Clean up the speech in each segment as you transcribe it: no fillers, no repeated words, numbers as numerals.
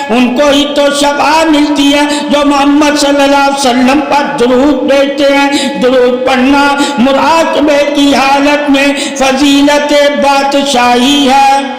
ان کو ہی تو شفاعت ملتی ہے جو محمد صلی اللہ علیہ وسلم پر درود بھیجتے ہیں۔ درود پڑھنا مراقبے کی حالت میں فضیلت بادشاہی ہے،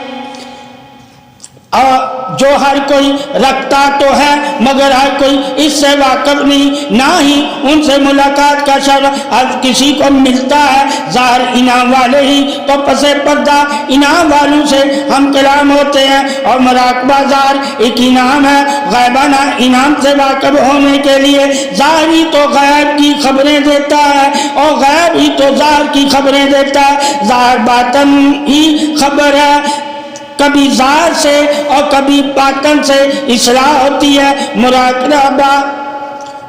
اور جو ہر کوئی رکھتا تو ہے مگر ہر کوئی اس سے واقف نہیں، نہ ہی ان سے ملاقات کا شرف ہر کسی کو ملتا ہے۔ ظاہر انعام والے ہی تو پس پردہ انعام والوں سے ہم کلام ہوتے ہیں، اور مراقبہ ظاہر ایک انعام ہے۔ غیبانہ انعام سے واقف ہونے کے لیے ظاہری تو غیب کی خبریں دیتا ہے، اور غیب ہی تو ظاہر کی خبریں دیتا ہے۔ ظاہر باطن ہی خبر ہے، کبھی ظاہر سے اور کبھی باطن سے اصلاح ہوتی ہے۔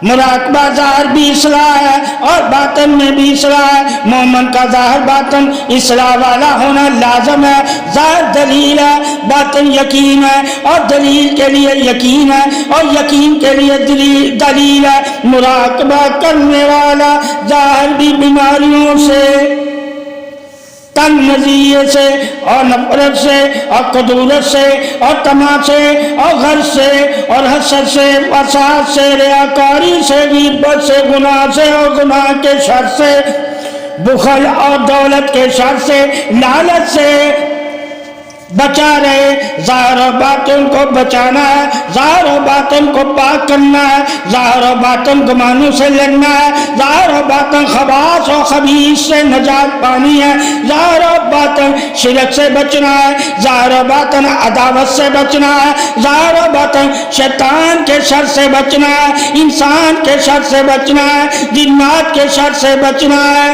مراقبہ ظاہر بھی اصلاح ہے اور باطن میں بھی اصلاح ہے۔ مومن کا ظاہر باطن اصلاح والا ہونا لازم ہے۔ ظاہر دلیل ہے، باطن یقین ہے، اور دلیل کے لیے یقین ہے، اور یقین کے لیے دلیل ہے۔ مراقبہ کرنے والا ظاہر بھی بیماریوں سے، تنگ نظریے سے اور نفرت سے اور کدورت سے اور طمع سے اور غرض سے اور حسد سے، فساد سے، ریاکاری سے، غیبت سے، گناہ سے اور گناہ کے شر سے، بخل اور دولت کے شر سے، لالچ سے بچا رہے۔ ظاہر و باطن کو بچانا ہے، ظاہر و باطن کو پاک کرنا ہے، ظاہر و باطن گمانوں سے لڑنا ہے، ظاہر و باطن خباث و خبیث سے نجات پانی ہے، ظاہر و باطن شرک سے بچنا ہے، ظاہر و باطن عداوت سے بچنا ہے، ظاہر و باطن شیطان کے شر سے بچنا ہے، انسان کے شر سے بچنا ہے، جنات کے شر سے بچنا ہے،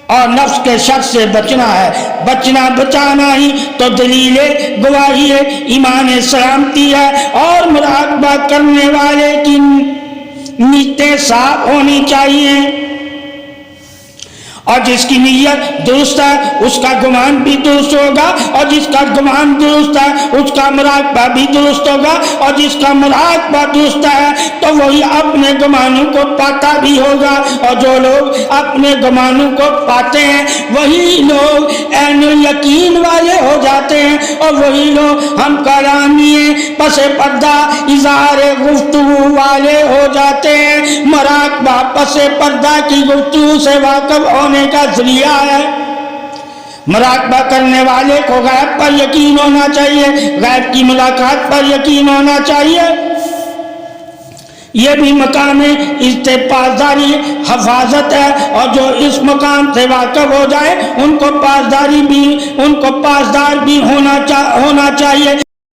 اور نفس کے شر سے بچنا ہے۔ بچنا بچانا ہی تو دلیل گواہی ہے، ایمان سلامتی ہے، اور مراقبہ کرنے والے کی نیتیں صاف ہونی چاہیے، اور جس کی نیت درست ہے اس کا گمان بھی درست ہوگا، اور جس کا گمان درست ہے اس کا مراقبہ بھی درست ہوگا، اور جس کا مراقبہ درست ہے تو وہی اپنے گمانوں کو پاتا بھی ہوگا، اور جو لوگ اپنے گمانوں کو پاتے ہیں وہی لوگ عین یقین والے ہو جاتے ہیں، اور وہی لوگ ہم کلامی پس پردہ اظہار گفتگو والے ہو جاتے ہیں۔ مراقبہ پس پردہ کی گفتگو سے واقف ہونے کا ذریعہ ہے۔ مراقبہ کرنے والے کو غیب پر یقین ہونا چاہیے، غیب کی ملاقات پر یقین ہونا چاہیے۔ یہ بھی مقام پاسداری حفاظت ہے، اور جو اس مقام سے واقف ہو جائے ان کو پاسدار بھی ہونا چاہیے۔